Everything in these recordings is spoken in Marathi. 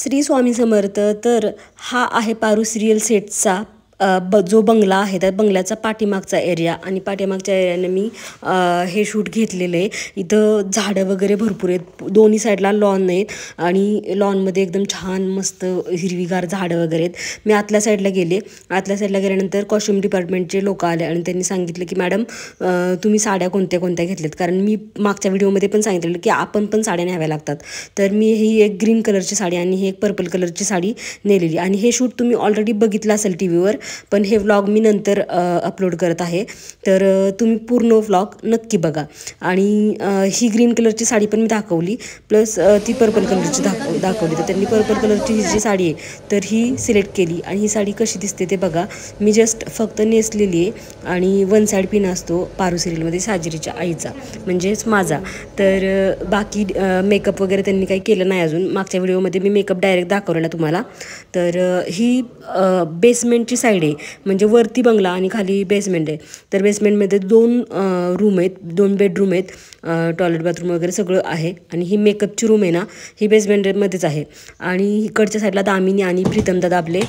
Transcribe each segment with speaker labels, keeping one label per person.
Speaker 1: श्री स्वामी समर्थ. तर हा आहे पारू सिरियल सेटचा जो बंगला आहे त्या बंगल्याचा पाठीमागचा एरिया. आणि पाठीमागच्या एरियाने मी हे शूट घेतलेलं आहे. इथं झाडं वगैरे भरपूर आहेत, दोन्ही साईडला लॉन आहेत आणि लॉनमध्ये एकदम छान मस्त हिरवीगार झाडं वगैरे आहेत. मी आतल्या साईडला गेले. आतल्या साईडला गेल्यानंतर कॉस्ट्युम डिपार्टमेंटचे लोक आले आणि त्यांनी सांगितलं की मॅडम तुम्ही साड्या कोणत्या कोणत्या घेतल्यात, कारण मी मागच्या व्हिडिओमध्ये पण सांगितलेलं की आपण पण साड्या न्याव्या लागतात. तर मी ही एक ग्रीन कलरची साडी आणि ही एक पर्पल कलरची साडी नेलेली. आणि हे शूट तुम्ही ऑलरेडी बघितलं असेल टी व्हीवर, पण हे व्लॉग मी नंतर अपलोड करत आहे. तर तुम्ही पूर्ण व्लॉग नक्की बघा. आणि ही ग्रीन कलरची साडी पण मी दाखवली, प्लस ती पर्पल कलरची दाखवली. तर त्यांनी पर्पल कलरची ही जी साडी आहे तर ही सिलेक्ट केली. आणि ही साडी कशी दिसते ते बघा. मी जस्ट फक्त नेसलेली आहे आणि वन साईड पिन असतो पारू सिरियलमध्ये साजिरीच्या आईचा, म्हणजेच माझा. तर बाकी मेकअप वगैरे त्यांनी काही केलं नाही अजून. मागच्या व्हिडिओमध्ये मी मेकअप डायरेक्ट दाखवलेला तुम्हाला. तर ही बेसमेंटची साईड आहे, म्हणजे वरती बंगला आणि खाली बेसमेंट आहे. तर बेसमेंटमध्ये 2 रूम आहेत, 2 बेडरूम आहेत, टॉयलेट बाथरूम वगैरे सगळं आहे. आणि ही मेकअपची रूम आहे ना, ही बेसमेंटमध्येच आहे. आणि इकडच्या साईडला दामिनी आणि प्रीतमदादा आपले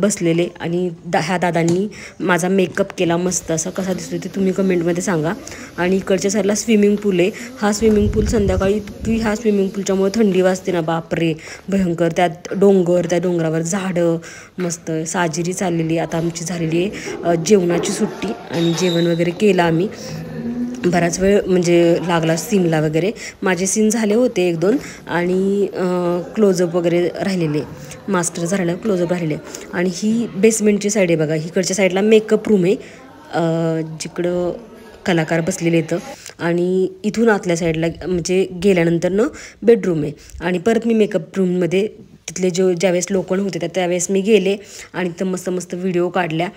Speaker 1: बसलेले. आणि ह्या दादांनी माझा मेकअप केला मस्त असा. कसा दिसतो ते तुम्ही कमेंटमध्ये सांगा. आणि इकडच्या साईडला स्विमिंग पूल आहे. हा स्विमिंग पूल संध्याकाळी की ह्या स्विमिंग पूलच्यामुळे थंडी वाजते ना, बापरे भयंकर. त्यात डोंगर, त्या डोंगरावर झाडं, मस्त साजिरी चाललेली. आता आमची झालेली आहे जेवणाची सुट्टी आणि जेवण वगैरे केलं आम्ही. बराच वेळ म्हणजे लागला सीनला वगैरे. माझे सीन झाले होते 1-2 आणि क्लोजअप वगैरे राहिलेले, मास्टर झालेलं क्लोजअप राहिले. आणि ही बेसमेंटची साईड आहे बघा. इकडच्या साईडला मेकअप रूम आहे, जिकडं कलाकार बसलेले येतं. आणि इथून आतल्या साईडला म्हणजे गेल्यानंतर बेडरूम आहे. आणि परत मी मेकअप रूममध्ये तिथले ज्यावेळेस लोकं होते त्यावेळेस मी गेले आणि तर मस्त मस्त व्हिडिओ काढल्या.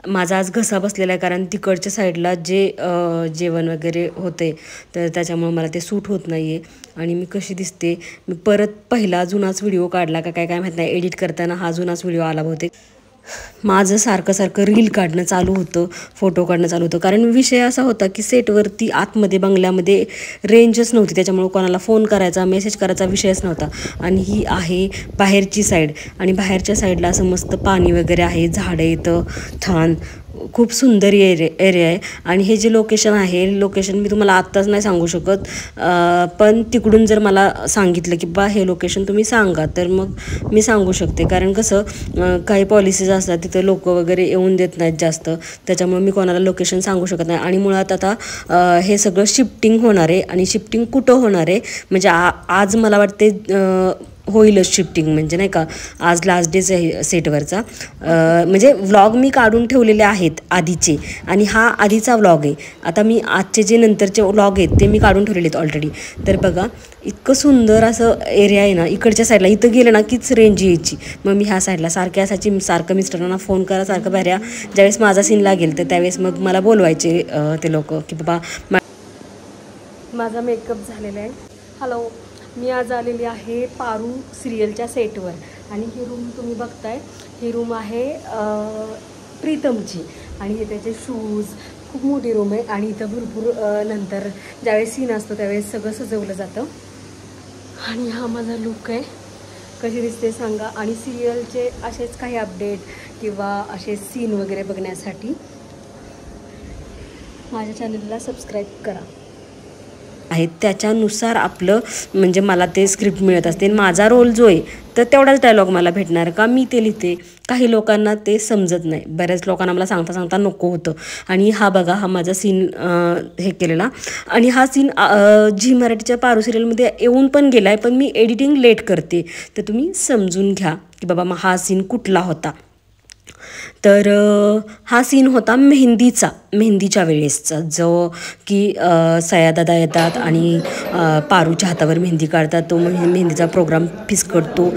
Speaker 1: माझा आज घसा बसलेला आहे, कारण तिकडच्या साईडला जे जेवण वगैरे होते तर त्याच्यामुळे मला ते सूट होत नाही आहे. आणि मी कशी दिसते, मी परत पहिला जुनाच व्हिडिओ काढला का काय माहीत नाही, एडिट करताना हा जुनाच व्हिडिओ आला बहुतेक. माझं सारखं रील काढणं चालू होतं, फोटो काढणं चालू होतं. कारण विषय असा होता की सेटवरती आतमध्ये बंगल्यामध्ये रेंजच नव्हती, त्याच्यामुळे कोणाला फोन करायचा, मेसेज करायचा विषयच नव्हता. आणि ही आहे बाहेरची साईड. आणि बाहेरच्या साईडला असं मस्त पाणी वगैरे आहे, झाडं येतं छान, खूप सुंदर एरिया आहे. आणि हे जे लोकेशन आहे, लोकेशन मी तुम्हाला आत्ताच नाही सांगू शकत, पण तिकडून जर मला सांगितलं की बा हे लोकेशन तुम्ही सांगा तर मग मी सांगू शकते. कारण कसं काही पॉलिसीज असतात तिथं लोक वगैरे येऊन देत नाहीत जास्त, त्याच्यामुळे मी कोणाला लोकेशन सांगू शकत नाही. आणि मुळात आता हे सगळं शिफ्टिंग होणार आहे. आणि शिफ्टिंग कुठं होणार आहे म्हणजे आज मला वाटते होईलच शिफ्टिंग, म्हणजे नाही का आज लास्ट डेज आहे सेटवरचा. म्हणजे व्लॉग मी काढून ठेवलेले आहेत आधीचे, आणि हा आधीचा व्लॉग आहे. आता मी आजचे जे नंतरचे व्लॉग आहेत ते मी काढून ठेवलेले आहेत ऑलरेडी. तर बघा इतकं सुंदर असं एरिया आहे ना. इकडच्या साईडला इथं गेलं ना कीच रेंज यायची, मग मी ह्या साईडला सारखे असायची, सारखं मिस्टरांना फोन करा, सारखं बाहेर. ज्यावेळेस माझा सीन लागेल तर त्यावेळेस मग मला बोलवायचे ते लोक की बाबा माझा मेकअप झालेला आहे. हॅलो, मी आज आलेली आहे पारू सिरियलच्या सेटवर. आणि ही रूम तुम्ही बघताय, ही रूम आहे प्रीतमची. आणि हे त्याचे शूज, खूप मोठी रूम आहे. आणि इथं भरपूर नंतर ज्यावेळेस सीन असतो त्यावेळेस सगळं सजवलं जातं. आणि हा माझा लुक आहे, कशी दिसते सांगा. आणि सिरियलचे असेच काही अपडेट किंवा असे सीन वगैरे बघण्यासाठी माझ्या चॅनलला सबस्क्राईब करा. आहेत त्याच्यानुसार आपलं म्हणजे मला ते स्क्रिप्ट मिळत असते. माझा रोल जो आहे तर तेवढाच डायलॉग मला भेटणार का मी ते लिहिते. काही लोकांना ते समजत नाही, बऱ्याच लोकांना मला सांगता सांगता नको होतं. आणि हा बघा, हा माझा सीन हे केलेला. आणि हा सीन झी मराठीच्या पारू सिरियलमध्ये येऊन पण गेला आहे, पण मी एडिटिंग लेट करते, तर तुम्ही समजून घ्या की बाबा हा सीन कुठला होता. तर हा सीन होता मेहंदीच्या वेळेसचा, जो की सयादादा येतात आणि पारूच्या हातावर मेहंदी काढतात. तो मेहंदीचा प्रोग्राम फिसकटतो.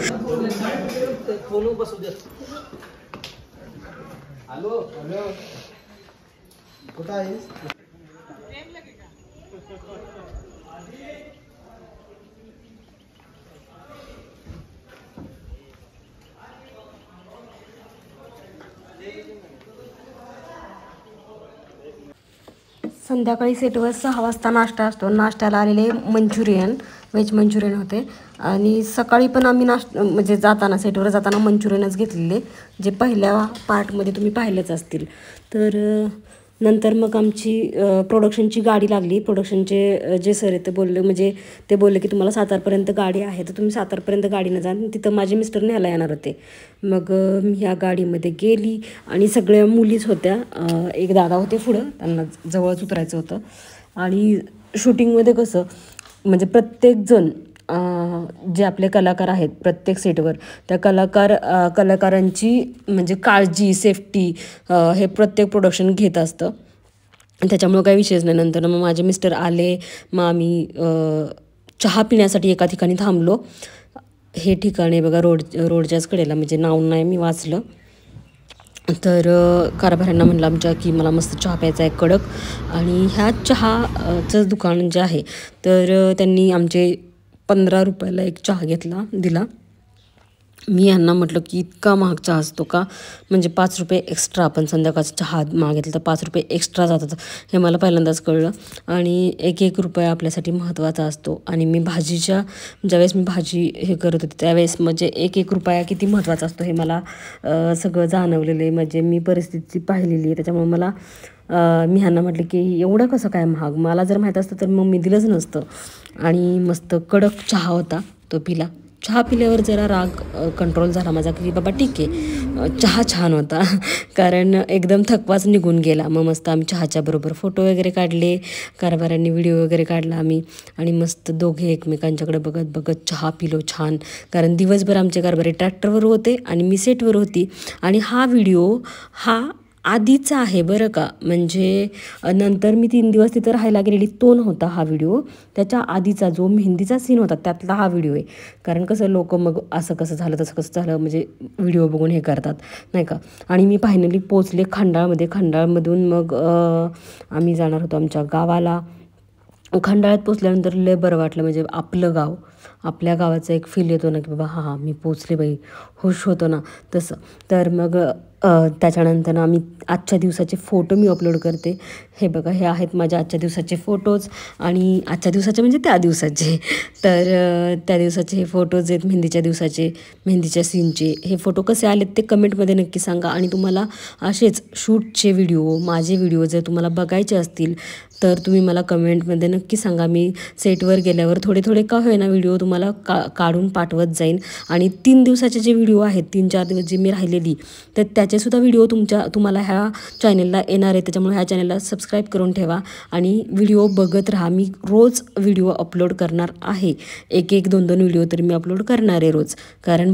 Speaker 1: संध्याकाळी सेटवर 6 वाजता नाश्ता असतो. नाश्त्याला आलेले मंचुरियन, व्हेज मंचुरियन होते. आणि सकाळी पण आम्ही म्हणजे जाताना सेटवर जाताना मंचुरियनच घेतलेले, जे पहिल्या पार्टमध्ये तुम्ही पाहिलेच असतील. तर नंतर मग आमची प्रोडक्शनची गाडी लागली. प्रोडक्शनचे जे सर आहे ते बोलले, म्हणजे ते बोलले की तुम्हाला सातारपर्यंत गाडी आहे, तर तुम्ही सातारपर्यंत गाडीनं जा. तिथं माझे मिस्टर न्यायला येणार होते. मग मी ह्या गाडीमध्ये गेली आणि सगळ्या मुलीच होत्या. एक दादा होते पुढं, त्यांना जवळच उतरायचं होतं. आणि शूटिंगमध्ये कसं म्हणजे प्रत्येकजण जे आपले कलाकार आहेत प्रत्येक सेटवर, त्या कलाकारांची म्हणजे काळजी, सेफ्टी हे प्रत्येक प्रोडक्शन घेत असतं. त्याच्यामुळं काही विषयच नाही. नंतर मग माझे मिस्टर आले, मग आम्ही चहा पिण्यासाठी एका ठिकाणी थांबलो. हे ठिकाणी बघा रोडच्याच कडेला, म्हणजे नाव नाही मी वाचलं. तर कारभाऱ्यांना म्हणलं आमच्या की मला मस्त चहा प्यायचा आहे कडक. आणि ह्या चहाचं दुकान जे आहे, तर त्यांनी आमचे 15 रुपयाला एक चहा दिला. मी यांना म्हटलं की इतका महाग चहा असतो का, म्हणजे 5 रुपये एक्स्ट्रा, आपण संध्याकाळचा चहा मागितलं तर 5 रुपये एक्स्ट्रा जातात, हे मला पहिल्यांदाच कळलं. आणि 1 रुपया आपल्यासाठी महत्त्वाचा असतो. आणि मी ज्यावेळेस मी भाजी हे करत होते त्यावेळेस म्हणजे 1 रुपया किती महत्त्वाचा असतो हे मला सगळं जाणवलेलं आहे. म्हणजे मी परिस्थिती पाहिलेली आहे. त्याच्यामुळे मला मी ह्यांना म्हटलं की एवढं कसं काय महाग, मला जर माहीत असतं तर मग मी दिलंच नसतं. आणि मस्त कडक चहा होता, तो पिला. चहा पिल्यावर जरा राग कंट्रोल झाला माझा की बाबा ठीक आहे, चहा छान होता. कारण एकदम थकवाच निघून गेला. मग मस्त आम्ही चहाच्या बरोबर फोटो वगैरे काढले, कारभाऱ्यांनी व्हिडिओ वगैरे काढला आम्ही. आणि मस्त दोघे एकमेकांच्याकडे बघत बघत चहा पिलो छान. कारण दिवसभर आमचे कारभारी ट्रॅक्टरवर होते आणि मी सेटवर होती. आणि हा व्हिडिओ आधीचा आहे बरं का, म्हणजे नंतर मी 3 दिवस तिथं राहायला गेलेली तो नव्हता हा व्हिडिओ. त्याच्या आधीचा जो मेहंदीचा सीन होता त्यातला हा व्हिडिओ आहे. कारण कसं लोक मग असं कसं झालं तसं कसं झालं म्हणजे व्हिडिओ बघून हे करतात नाही का. आणि मी फायनली पोचले खंडाळमध्ये. खंडाळमधून मग आम्ही जाणार होतो आमच्या गावाला. खंडाळ्यात पोचल्यानंतर लय बरं वाटलं, म्हणजे आपलं गाव, आपल्या गावाचा एक फील येतो ना की बाबा हां मी पोचले बाई, खुश होतो ना तसं. तर मग त्याच्यानंतर आम्ही आजच्या दिवसाचे फोटो मी अपलोड करते. हे बघा, हे आहेत माझ्या आजच्या दिवसाचे फोटोज. आणि आजच्या दिवसाचे म्हणजे त्या दिवसाचे, तर त्या दिवसाचे हे फोटोज आहेत, मेहंदीच्या दिवसाचे, मेहंदीच्या सीनचे. हे फोटो कसे आलेत ते कमेंटमध्ये नक्की सांगा. आणि तुम्हाला असेच शूटचे व्हिडिओ, माझे व्हिडिओ जर तुम्हाला बघायचे असतील तर तुम्ही मला कमेंटमध्ये नक्की सांगा. मी सेटवर गेल्यावर थोडे का होईना व्हिडिओ तुम्हाला काढून पाठवत जाईन. आणि 3 दिवसाचे जे व्हिडिओ आहेत, 3-4 दिवस जे मी राहिलेली, तर त्याचेसुद्धा व्हिडिओ तुम्हाला ह्या चॅनलला येणार आहे. त्याच्यामुळे ह्या चॅनलला सबस्क्राईब करून ठेवा आणि व्हिडिओ बघत राहा. मी रोज व्हिडिओ अपलोड करणार आहे. 1-2 व्हिडिओ तरी मी अपलोड करणार आहे रोज, कारण